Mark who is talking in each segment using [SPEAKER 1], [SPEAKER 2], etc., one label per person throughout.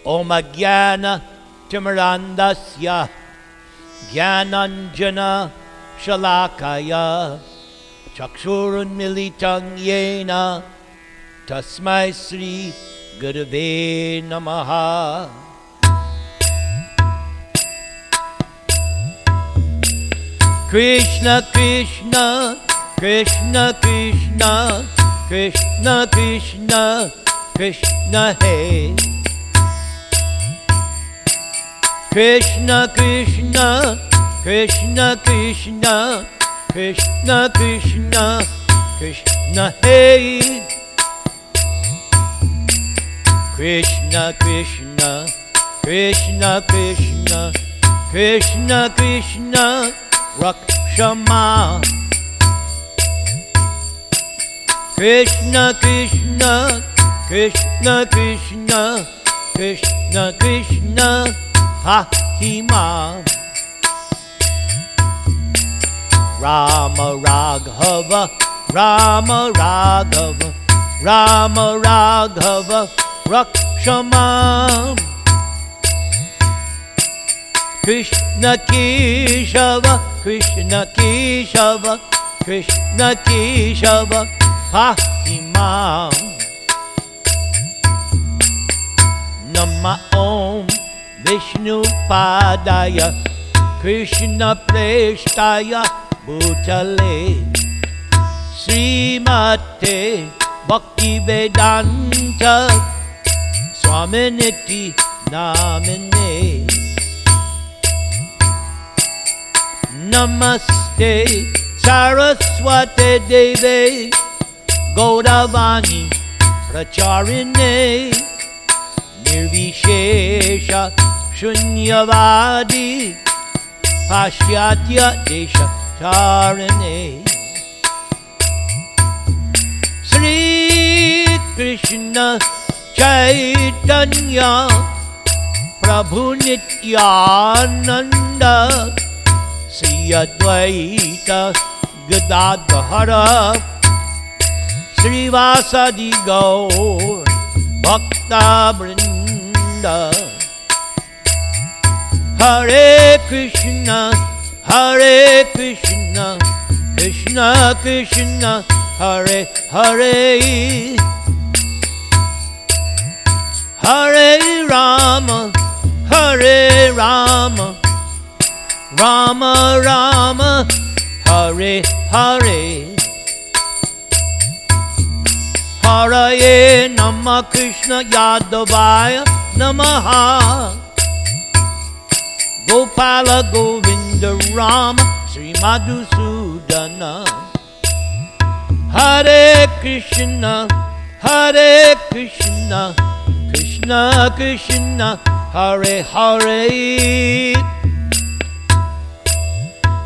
[SPEAKER 1] Om Ajnana Timirandasya Jnananjana Shalakaya Chakshurunmilitam Yena Tasmai Sri Gurave Namaha. Krishna Krishna Krishna Krishna Krishna Krishna Krishna Hey Krishna Krishna Krishna Krishna Krishna Krishna Krishna Hey Krishna Krishna Krishna Krishna Krishna Krishna Rakshama Krishna Krishna Krishna Krishna Krishna Krishna Hahima Rama Raghava Rama Raghava Rama Raghava Rakshama Krishna Keshava Krishna Keshava Krishna Keshava Hahima Nama Om Vishnu Padaya Krishna Preshtaya Bhutale Srimate Bhakti Vedanta Swaminiti Namine Namaste Saraswati Devi Gaudavani Pracharine Nirvishesha Shunyavadi Pashyatya Desha Tarine Sri Krishna Chaitanya Prabhu Nityananda Sri Advaita Gadadhara Srivasadi Gaur Bhakta Vrinda Hare Krishna Krishna Krishna Hare Hare Hare Rama Rama Rama Hare Hare Hare Nama Krishna Yadavaya Namaha Gopala Govinda Rama Sri Madhusudana Hare Krishna Krishna Krishna Hare Hare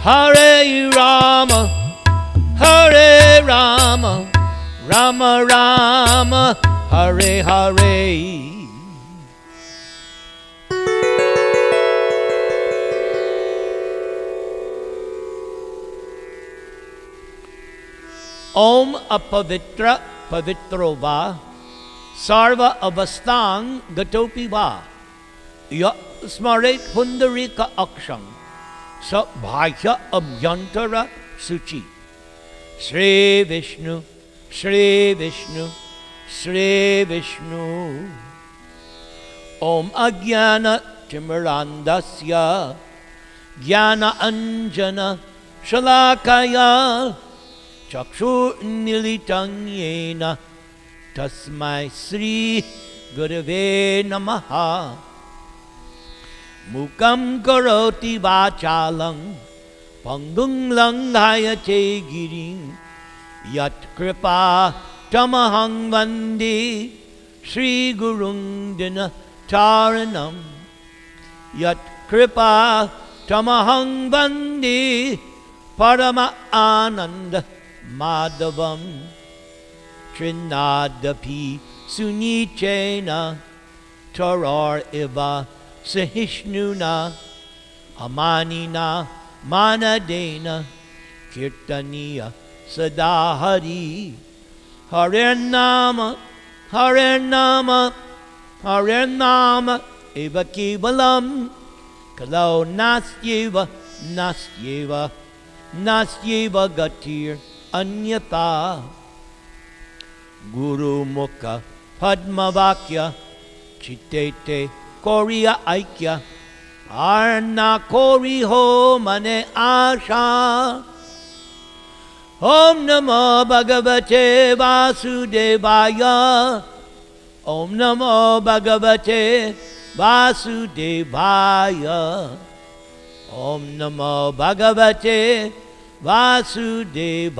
[SPEAKER 1] Hare Rama Rama Rama Hare Hare Om Apavitra Pavitro Va Sarva Avastang Gatopi Va Ya StMoritz Pundarika Akshang Sa Bhaya Abhyantara Suchi Shri Vishnu Shri Vishnu Shri Vishnu Om Ajnana Timirandasya Jnana Anjana Shalakaya Chakshurunmilitam Yena Tasmai Sri Gurave Namaha Mukam Karoti Vachalam Panggung Langhayate Girim Yat Kripa Tamahang Vande Sri Gurung Dina Taranam Yat Kripa Tamahang Vande Parama Ananda Madhavam Trinadapi Sunichena Tarar Iva Sahishnuna Amanina Manadena Kirtaniya Sadahari Hare Nama Harinama eva kevalam kalau nastyeva gatir anyata Guru Mukha Padmavakya Chitete Koriya Aikya Arna Koriho Mane Asha Om Namo Bhagavate Vasudevaya Om Namo Bhagavate Vasudevaya Om Namo Bhagavate Vasudevaya.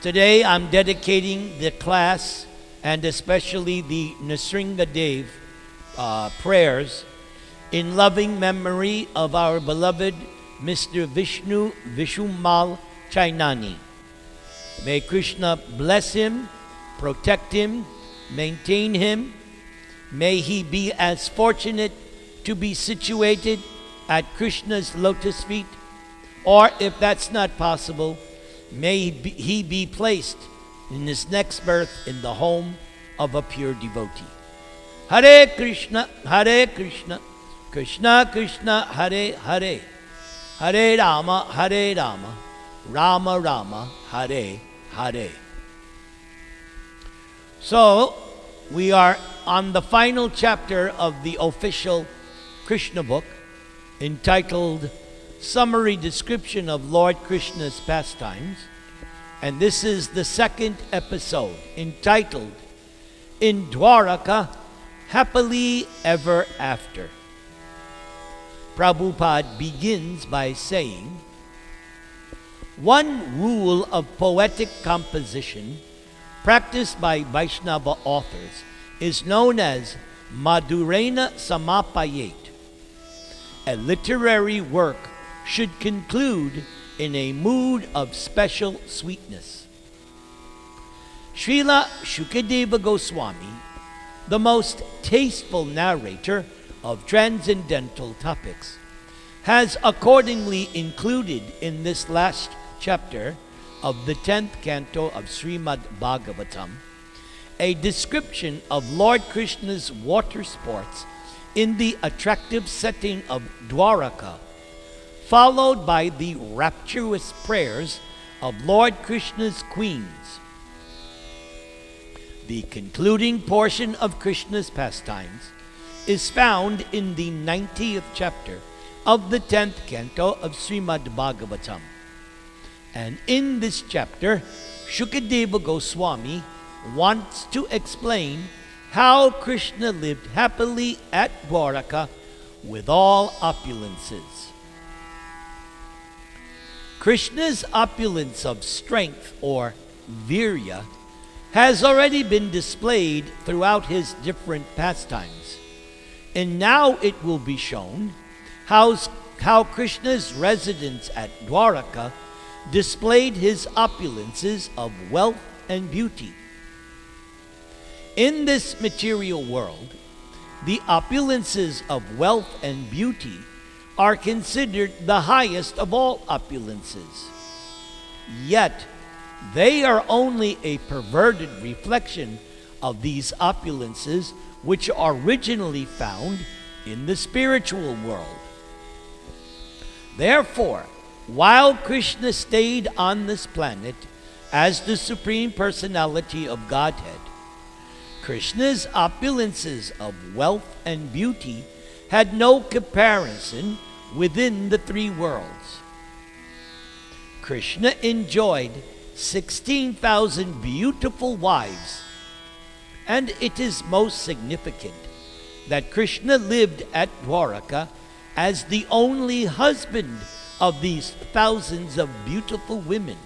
[SPEAKER 1] Today I'm dedicating the class and especially the Nrsingadev prayers in loving memory of our beloved Mr. Vishnu Vishumal Chainani. May Krishna bless him, protect him, maintain him. May he be as fortunate to be situated at Krishna's lotus feet, or if that's not possible, may he be placed in his next birth in the home of a pure devotee. Hare Krishna, Krishna Krishna, Hare Hare, Hare Rama, Rama Rama, Hare Hare. So, we are on the final chapter of the official Krishna book, entitled Summary Description of Lord Krishna's Pastimes. And this is the second episode, entitled In Dwaraka, Happily Ever After. Prabhupada begins by saying, one rule of poetic composition practiced by Vaishnava authors is known as Madhurena Samapayet. A literary work should conclude in a mood of special sweetness. Srila Shukadeva Goswami, the most tasteful narrator of transcendental topics, has accordingly included in this last chapter of the 10th canto of Srimad Bhagavatam a description of Lord Krishna's water sports in the attractive setting of Dwaraka, followed by the rapturous prayers of Lord Krishna's queens. The concluding portion of Krishna's pastimes is found in the 90th chapter of the 10th canto of Srimad Bhagavatam. And in this chapter, Shukadeva Goswami wants to explain how Krishna lived happily at Dwaraka with all opulences. Krishna's opulence of strength, or virya, has already been displayed throughout his different pastimes. And now it will be shown how Krishna's residence at Dwaraka displayed his opulences of wealth and beauty. In this material world, the opulences of wealth and beauty are considered the highest of all opulences. Yet, they are only a perverted reflection of these opulences which are originally found in the spiritual world. Therefore, while Krishna stayed on this planet as the Supreme Personality of Godhead, Krishna's opulences of wealth and beauty had no comparison within the three worlds. Krishna enjoyed 16,000 beautiful wives, and it is most significant that Krishna lived at Dwaraka as the only husband of these thousands of beautiful women.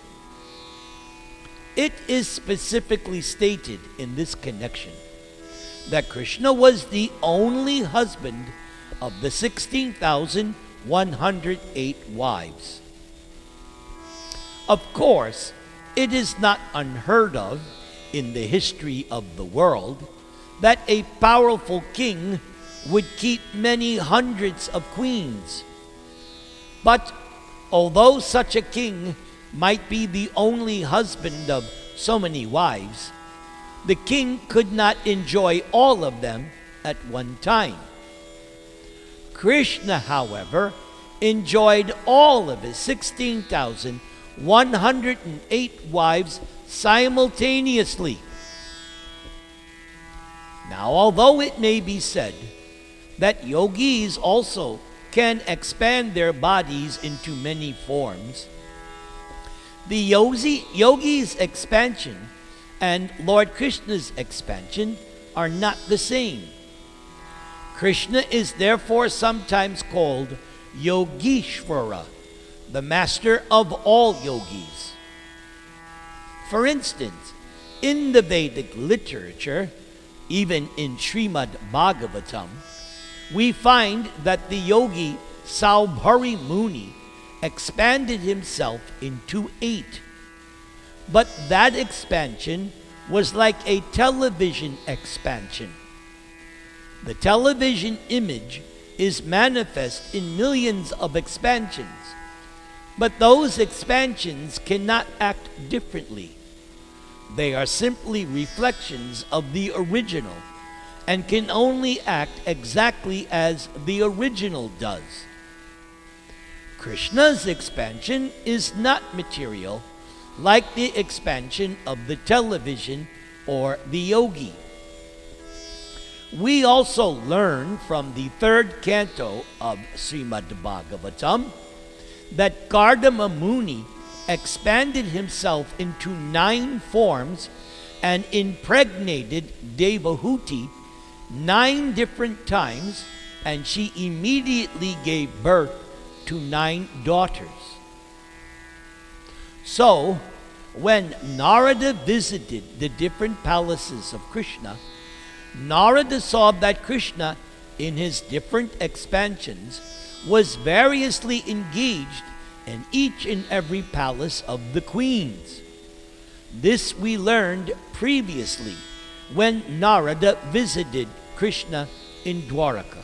[SPEAKER 1] It is specifically stated in this connection that Krishna was the only husband of the 16,108 wives. Of course, it is not unheard of in the history of the world that a powerful king would keep many hundreds of queens. But although such a king might be the only husband of so many wives, the king could not enjoy all of them at one time. Krishna, however, enjoyed all of his 16,108 wives simultaneously. Now, although it may be said that yogis also can expand their bodies into many forms, the yogi's expansion and Lord Krishna's expansion are not the same. Krishna is therefore sometimes called Yogishvara, the master of all yogis. For instance, in the Vedic literature, even in Srimad Bhagavatam, we find that the yogi Saubhari Muni expanded himself into 8. But that expansion was like a television expansion. The television image is manifest in millions of expansions, but those expansions cannot act differently. They are simply reflections of the original and can only act exactly as the original does. Krishna's expansion is not material like the expansion of the television or the yogi. We also learn from the 3rd canto of Srimad Bhagavatam that Kardama Muni expanded himself into 9 forms and impregnated Devahuti 9 different times, and she immediately gave birth to 9 daughters. So, when Narada visited the different palaces of Krishna, Narada saw that Krishna, in his different expansions, was variously engaged in each and every palace of the queens. This we learned previously when Narada visited Krishna in Dwaraka.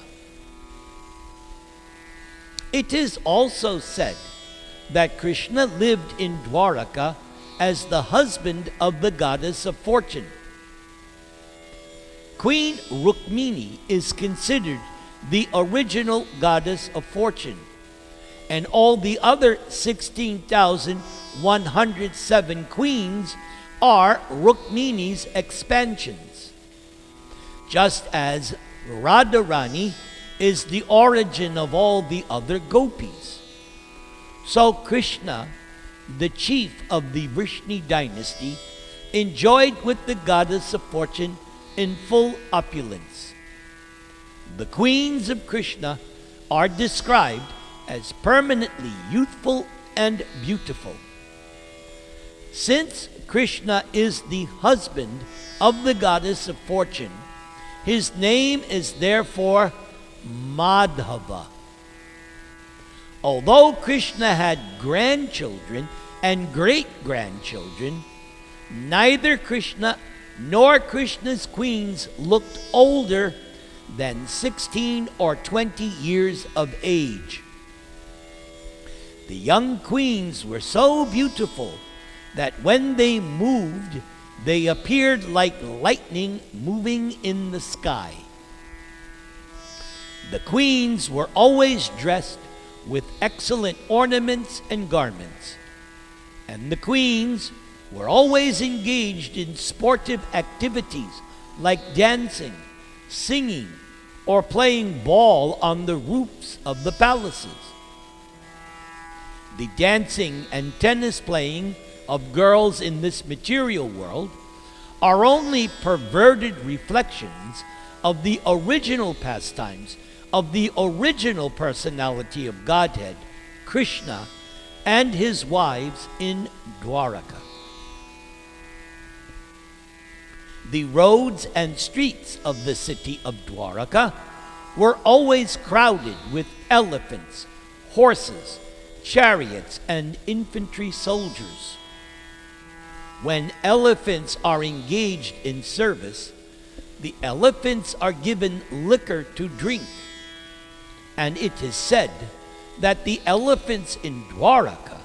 [SPEAKER 1] It is also said that Krishna lived in Dwaraka as the husband of the goddess of fortune. Queen Rukmini is considered the original goddess of fortune, and all the other 16,107 queens are Rukmini's expansions. Just as Radharani is the origin of all the other gopis, so Krishna, the chief of the Vrishni dynasty, enjoyed with the goddess of fortune in full opulence. The queens of Krishna are described as permanently youthful and beautiful. Since Krishna is the husband of the goddess of fortune, his name is therefore Madhava. Although Krishna had grandchildren and great-grandchildren, neither Krishna nor Krishna's queens looked older than 16 or 20 years of age. The young queens were so beautiful that when they moved, they appeared like lightning moving in the sky. The queens were always dressed with excellent ornaments and garments, and the queens were always engaged in sportive activities like dancing, singing, or playing ball on the roofs of the palaces. The dancing and tennis playing of girls in this material world are only perverted reflections of the original pastimes of the original personality of Godhead, Krishna, and his wives in Dwaraka. The roads and streets of the city of Dwaraka were always crowded with elephants, horses, chariots, and infantry soldiers. When elephants are engaged in service, the elephants are given liquor to drink. And it is said that the elephants in Dwaraka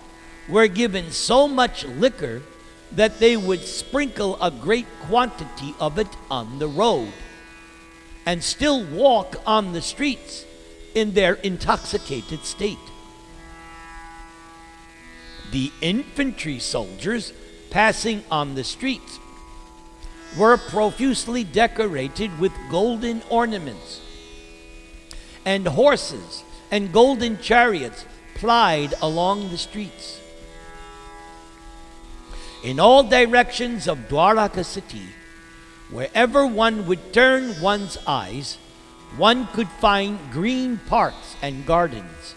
[SPEAKER 1] were given so much liquor that they would sprinkle a great quantity of it on the road and still walk on the streets in their intoxicated state. The infantry soldiers passing on the streets were profusely decorated with golden ornaments, and horses and golden chariots plied along the streets. In all directions of Dwaraka city, wherever one would turn one's eyes, one could find green parks and gardens,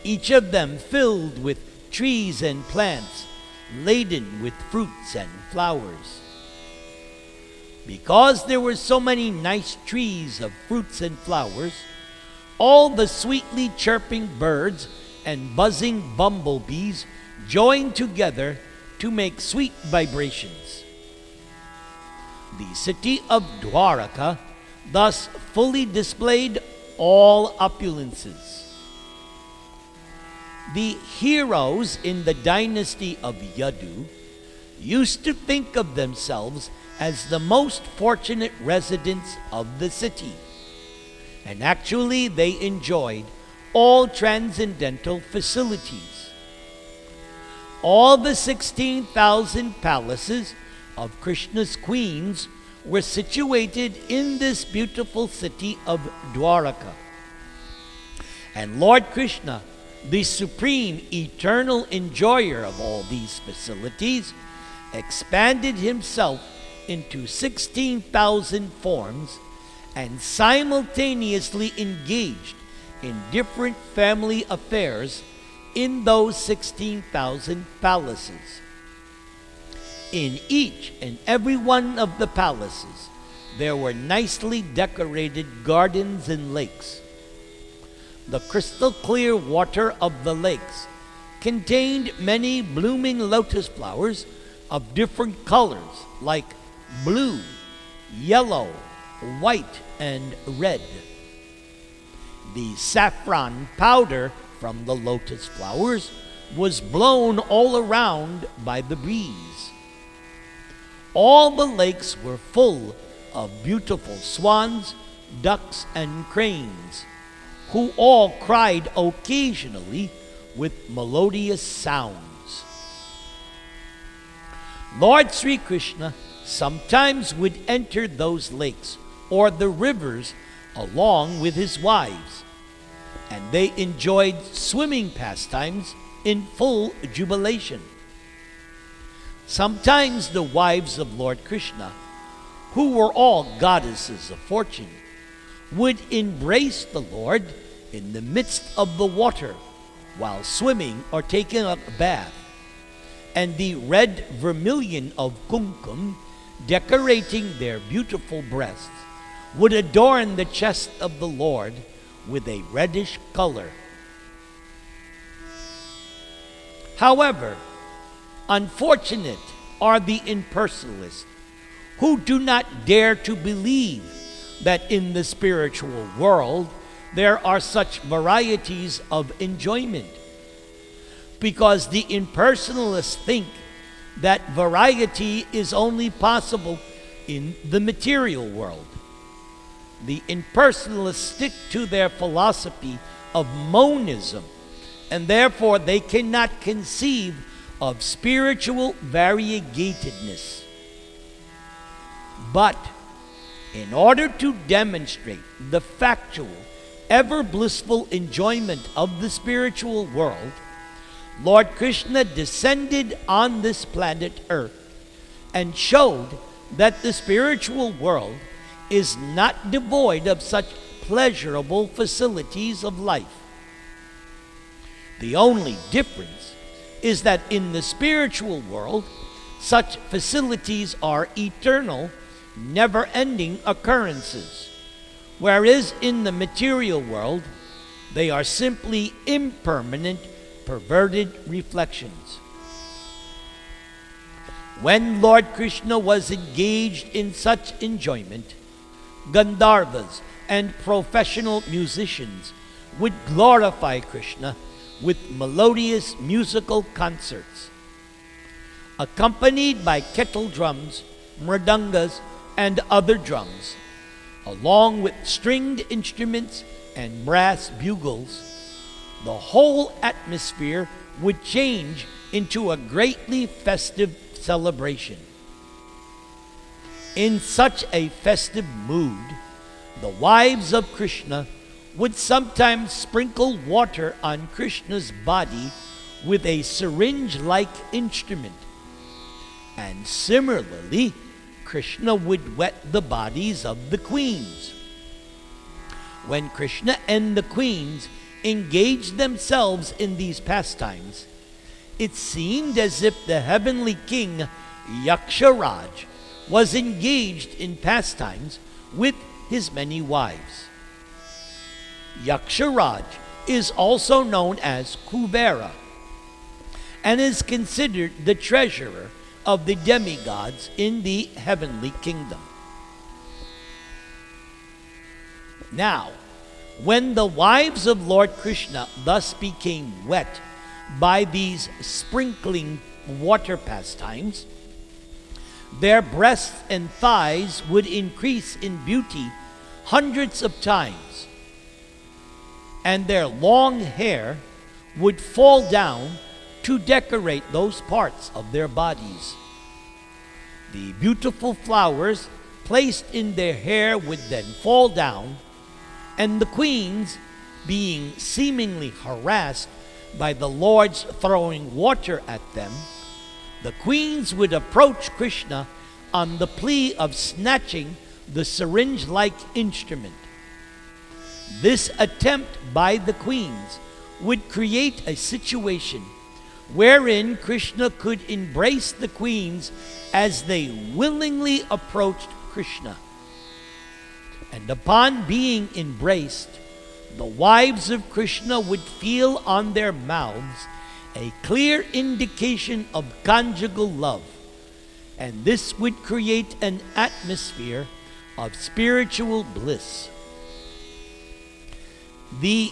[SPEAKER 1] each of them filled with trees and plants, laden with fruits and flowers. Because there were so many nice trees of fruits and flowers, all the sweetly chirping birds and buzzing bumblebees joined together to make sweet vibrations. The city of Dwaraka thus fully displayed all opulences. The heroes in the dynasty of Yadu used to think of themselves as the most fortunate residents of the city, and actually they enjoyed all transcendental facilities. All the 16,000 palaces of Krishna's queens were situated in this beautiful city of Dwaraka. And Lord Krishna, the supreme eternal enjoyer of all these facilities, expanded himself into 16,000 forms and simultaneously engaged in different family affairs in those 16,000 palaces. In each and every one of the palaces, there were nicely decorated gardens and lakes. The crystal clear water of the lakes contained many blooming lotus flowers of different colors, like blue, yellow, white, and red. The saffron powder from the lotus flowers was blown all around by the breeze. All the lakes were full of beautiful swans, ducks, and cranes, who all cried occasionally with melodious sounds. Lord Sri Krishna sometimes would enter those lakes or the rivers along with his wives, and they enjoyed swimming pastimes in full jubilation. Sometimes the wives of Lord Krishna, who were all goddesses of fortune, would embrace the Lord in the midst of the water while swimming or taking a bath, and the red vermilion of kumkum decorating their beautiful breasts would adorn the chest of the Lord with a reddish color. However, unfortunate are the impersonalists who do not dare to believe that in the spiritual world there are such varieties of enjoyment, because the impersonalists think that variety is only possible in the material world. The impersonalists stick to their philosophy of monism, and therefore they cannot conceive of spiritual variegatedness. But in order to demonstrate the factual, ever blissful enjoyment of the spiritual world, Lord Krishna descended on this planet Earth and showed that the spiritual world is not devoid of such pleasurable facilities of life. The only difference is that in the spiritual world, such facilities are eternal, never-ending occurrences, whereas in the material world, they are simply impermanent, perverted reflections. When Lord Krishna was engaged in such enjoyment, Gandharvas and professional musicians would glorify Krishna with melodious musical concerts, accompanied by kettle drums, mridangas, and other drums, along with stringed instruments and brass bugles. The whole atmosphere would change into a greatly festive celebration. In such a festive mood, the wives of Krishna would sometimes sprinkle water on Krishna's body with a syringe-like instrument. And similarly, Krishna would wet the bodies of the queens. When Krishna and the queens engaged themselves in these pastimes, it seemed as if the heavenly king Yaksharaj was engaged in pastimes with his many wives. Yaksharaj is also known as Kubera and is considered the treasurer of the demigods in the heavenly kingdom. Now, when the wives of Lord Krishna thus became wet by these sprinkling water pastimes, their breasts and thighs would increase in beauty hundreds of times, and their long hair would fall down to decorate those parts of their bodies. The beautiful flowers placed in their hair would then fall down, and the queens, being seemingly harassed by the lords throwing water at them, the queens would approach Krishna on the plea of snatching the syringe-like instrument. This attempt by the queens would create a situation wherein Krishna could embrace the queens as they willingly approached Krishna. And upon being embraced, the wives of Krishna would feel on their mouths a clear indication of conjugal love, and this would create an atmosphere of spiritual bliss. The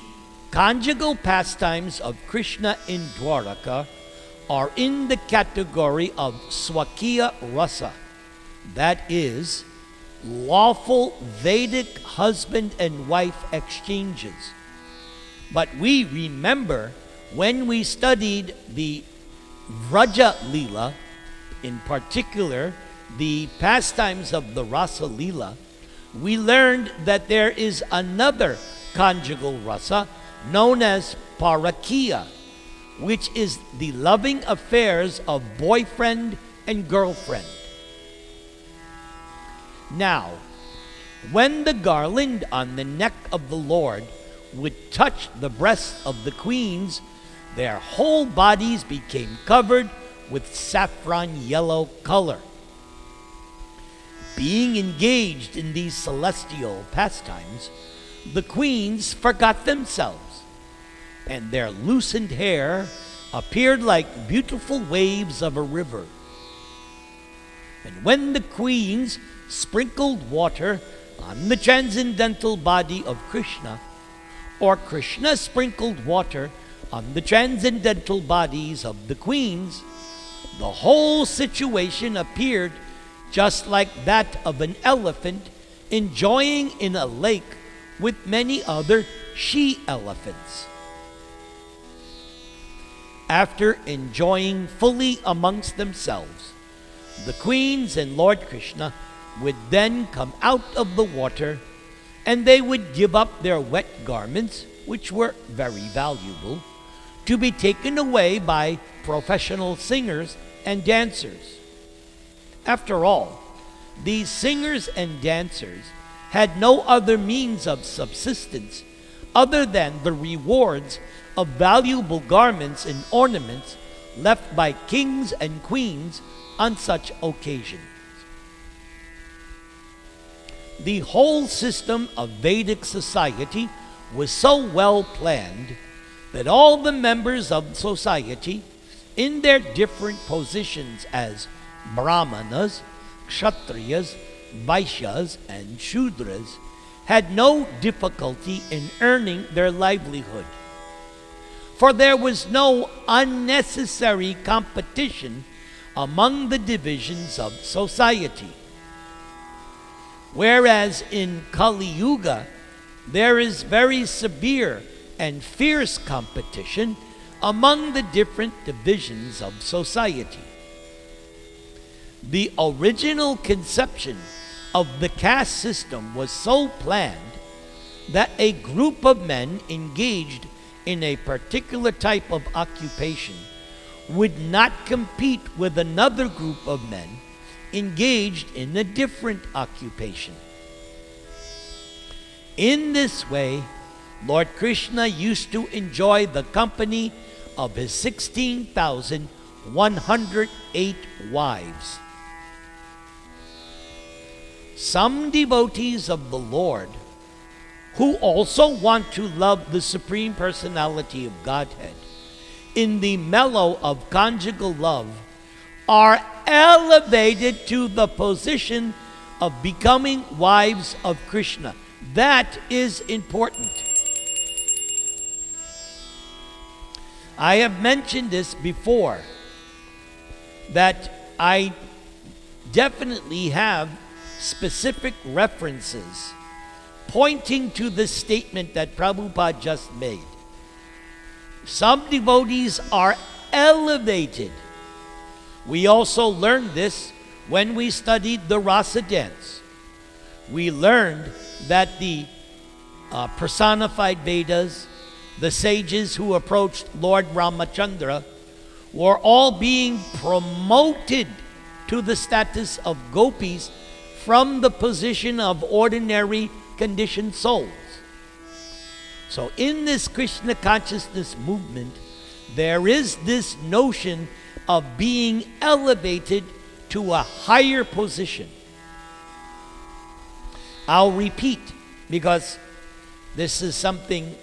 [SPEAKER 1] conjugal pastimes of Krishna in Dwaraka are in the category of Swakiya Rasa, that is, lawful Vedic husband and wife exchanges. But we remember when we studied the Vraja Lila, in particular the pastimes of the Rasa Lila, we learned that there is another conjugal rasa known as Parakiya, which is the loving affairs of boyfriend and girlfriend. Now, when the garland on the neck of the Lord would touch the breasts of the queens, their whole bodies became covered with saffron yellow color. Being engaged in these celestial pastimes, the queens forgot themselves, and their loosened hair appeared like beautiful waves of a river. And when the queens sprinkled water on the transcendental body of Krishna, or Krishna sprinkled water on the transcendental bodies of the queens, the whole situation appeared just like that of an elephant enjoying in a lake with many other she-elephants. After enjoying fully amongst themselves, the queens and Lord Krishna would then come out of the water, and they would give up their wet garments, which were very valuable, to be taken away by professional singers and dancers. After all, these singers and dancers had no other means of subsistence other than the rewards of valuable garments and ornaments left by kings and queens on such occasions. The whole system of Vedic society was so well planned that all the members of society, in their different positions as Brahmanas, Kshatriyas, Vaishyas, and Shudras had no difficulty in earning their livelihood, for there was no unnecessary competition among the divisions of society. Whereas in Kali Yuga, there is very severe and fierce competition among the different divisions of society. The original conception of the caste system was so planned that a group of men engaged in a particular type of occupation would not compete with another group of men engaged in a different occupation. In this way, Lord Krishna used to enjoy the company of his 16,108 wives. Some devotees of the Lord, who also want to love the Supreme Personality of Godhead in the mellow of conjugal love, are elevated to the position of becoming wives of Krishna. That is important. I have mentioned this before, that I definitely have specific references pointing to the statement that Prabhupada just made. Some devotees are elevated. We also learned this when we studied the Rasa dance. We learned that the personified Vedas, the sages who approached Lord Ramachandra, were all being promoted to the status of gopis from the position of ordinary conditioned souls. So in this Krishna consciousness movement, there is this notion of being elevated to a higher position. I'll repeat, because this is something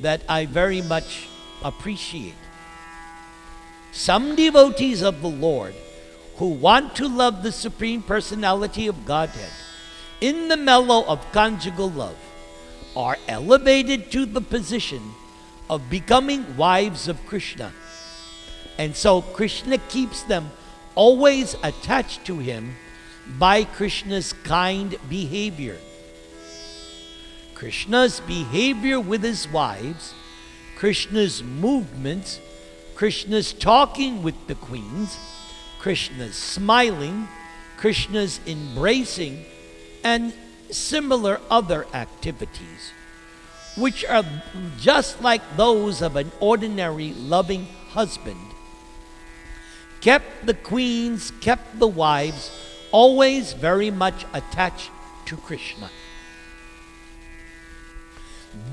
[SPEAKER 1] that I very much appreciate. Some devotees of the Lord who want to love the Supreme Personality of Godhead in the mellow of conjugal love are elevated to the position of becoming wives of Krishna. And so Krishna keeps them always attached to him by Krishna's kind behavior. Krishna's behavior with his wives, Krishna's movements, Krishna's talking with the queens, Krishna's smiling, Krishna's embracing, and similar other activities, which are just like those of an ordinary loving husband, kept the queens, kept the wives always very much attached to Krishna.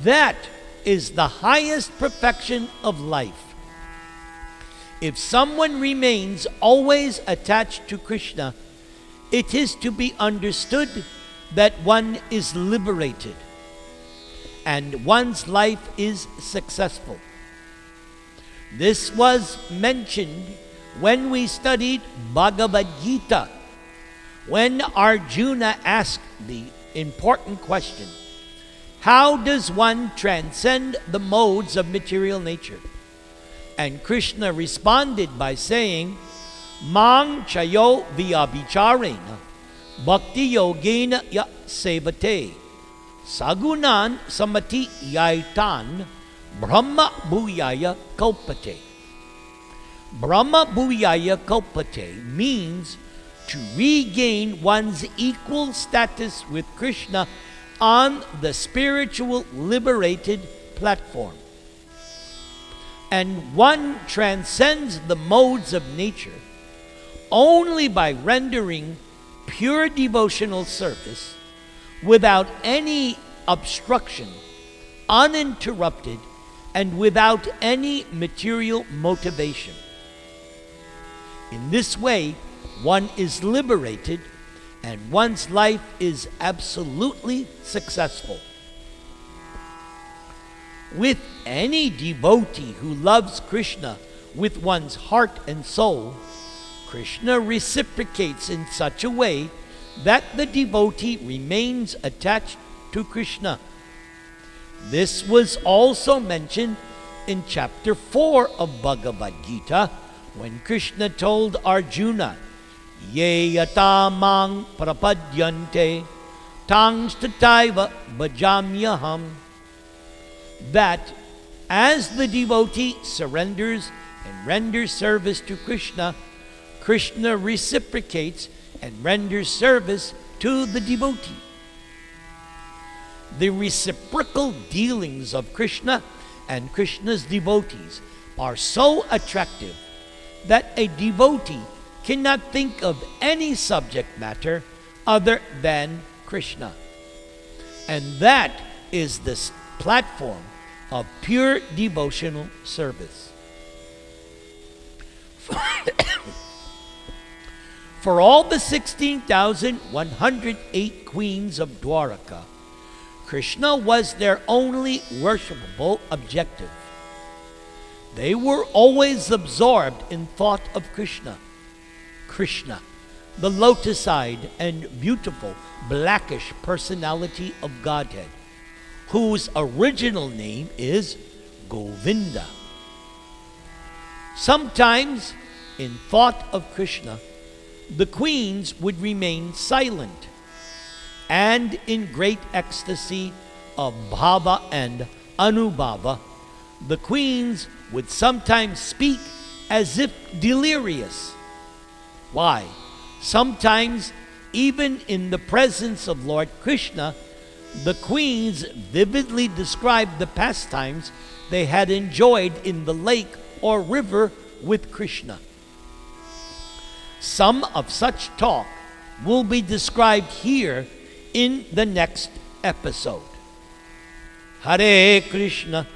[SPEAKER 1] That is the highest perfection of life. If someone remains always attached to Krishna, it is to be understood that one is liberated and one's life is successful. This was mentioned when we studied Bhagavad Gita, when Arjuna asked the important question, how does one transcend the modes of material nature? And Krishna responded by saying, Mang chayo vyabhicharena bhakti yogena ya sevate sagunan samati yaitan brahma bhuyaya kalpate. Brahma bhuyaya kalpate means to regain one's equal status with Krishna on the spiritual liberated platform. And one transcends the modes of nature only by rendering pure devotional service without any obstruction, uninterrupted, and without any material motivation. In this way, one is liberated and one's life is absolutely successful. With any devotee who loves Krishna with one's heart and soul, Krishna reciprocates in such a way that the devotee remains attached to Krishna. This was also mentioned in chapter 4 of Bhagavad Gita, when Krishna told Arjuna, Ye yata mang prapadyante tang stataiva bhajamyaham, that as the devotee surrenders and renders service to Krishna, Krishna reciprocates and renders service to the devotee. The reciprocal dealings of Krishna and Krishna's devotees are so attractive that a devotee cannot think of any subject matter other than Krishna. And that is the platform of pure devotional service. For all the 16,108 queens of Dwaraka, Krishna was their only worshipable objective. They were always absorbed in thought of Krishna. Krishna, the lotus-eyed and beautiful blackish personality of Godhead, whose original name is Govinda. Sometimes, in thought of Krishna, the queens would remain silent, and in great ecstasy of bhava and anubhava, the queens would sometimes speak as if delirious. Why? Sometimes, even in the presence of Lord Krishna, the queens vividly described the pastimes they had enjoyed in the lake or river with Krishna. Some of such talk will be described here in the next episode. Hare Krishna,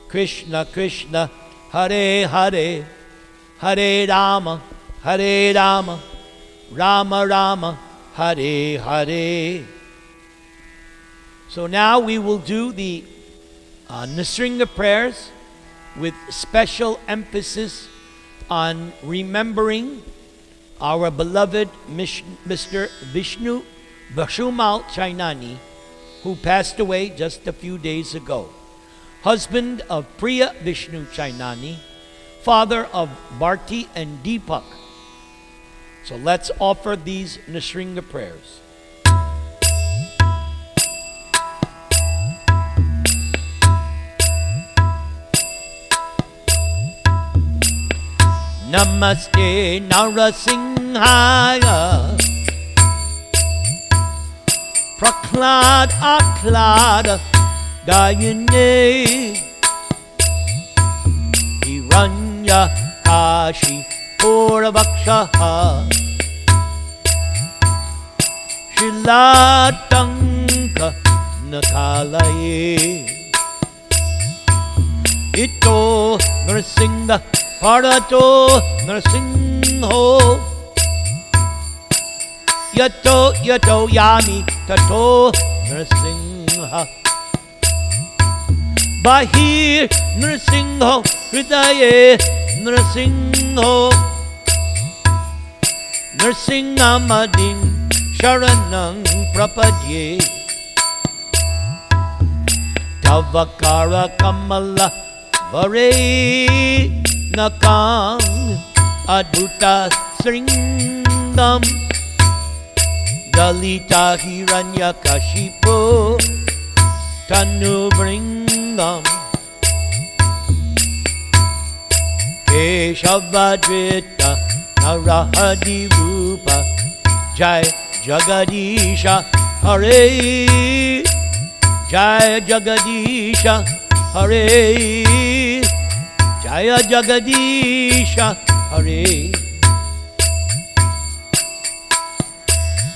[SPEAKER 1] Krishna Krishna, Hare Hare, Hare Rama, Rama Rama, Hare Hare. So now we will do the Nrsinga prayers with special emphasis on remembering our beloved Mr. Vishnu Vashumal Chainani, who passed away just a few days ago. Husband of Priya Vishnu Chainani, father of Bharti and Deepak. So let's offer these Nrsinga prayers. Namaste Narasimhaya, Prahlad Ahlada Dayane, Hiranya Kashi Puravakshaha, Shilatanka Nakalaye, Ito Nrsinga Parato Nrsimho, Yato Yami Tato Nrsimha, Bahir Nrsimho, Hridaye Nrsimho, Nrsimhamadin Sharanang Prapadye, Tavakara Kamala Vare Nakang Adhuta Sringam, Dalita Hiranya Kashipo Tanu Bringam, Keshavadvita Narahadi Rupa, Jai Jagadisha Hare, Jai Jagadisha Hare, Jaya Jagadisha Hare.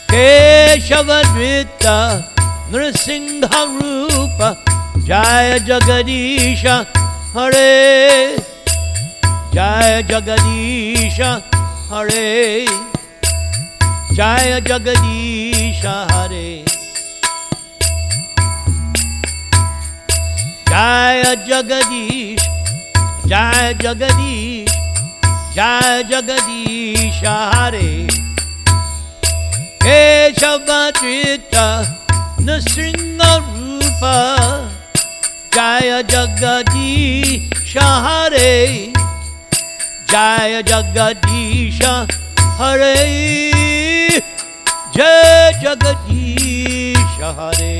[SPEAKER 1] Keshavadvita Nrsimha Rupa, Jaya Jagadisha Hare, Jaya Jagadisha Hare, Jaya Jagadisha Hare, Jaya Jagadish, Jaya Jagadish, Jai Jagadisha Hare Keshavadrita Nrsinga Rupa Jaya Jagadisha Hare Jaya Jagadisha Hare Jai Jagadisha Hare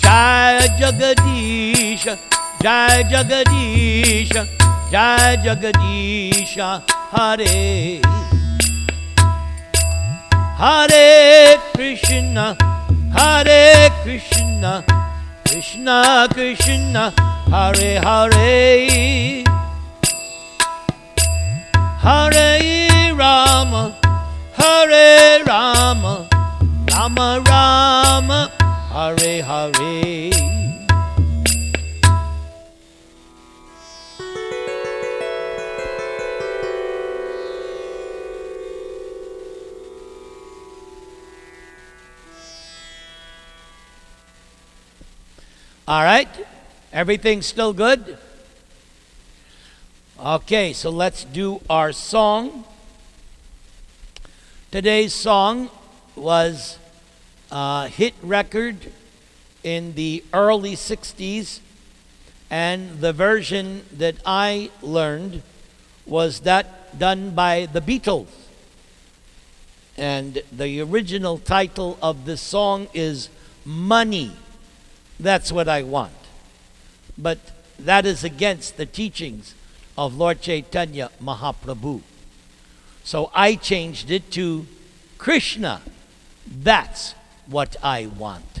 [SPEAKER 1] Jai Jagadisha Jai Jagadisha Jai Jagadisha Hare Hare Krishna Krishna Krishna Hare Hare Hare Rama Rama Rama Hare Hare. All right, everything's still good? Okay, so let's do our song. Today's song was a hit record in the early 60s, and the version that I learned was that done by the Beatles. And the original title of this song is Money. That's what I want. But that is against the teachings of Lord Chaitanya Mahaprabhu. So I changed it to Krishna. That's what I want.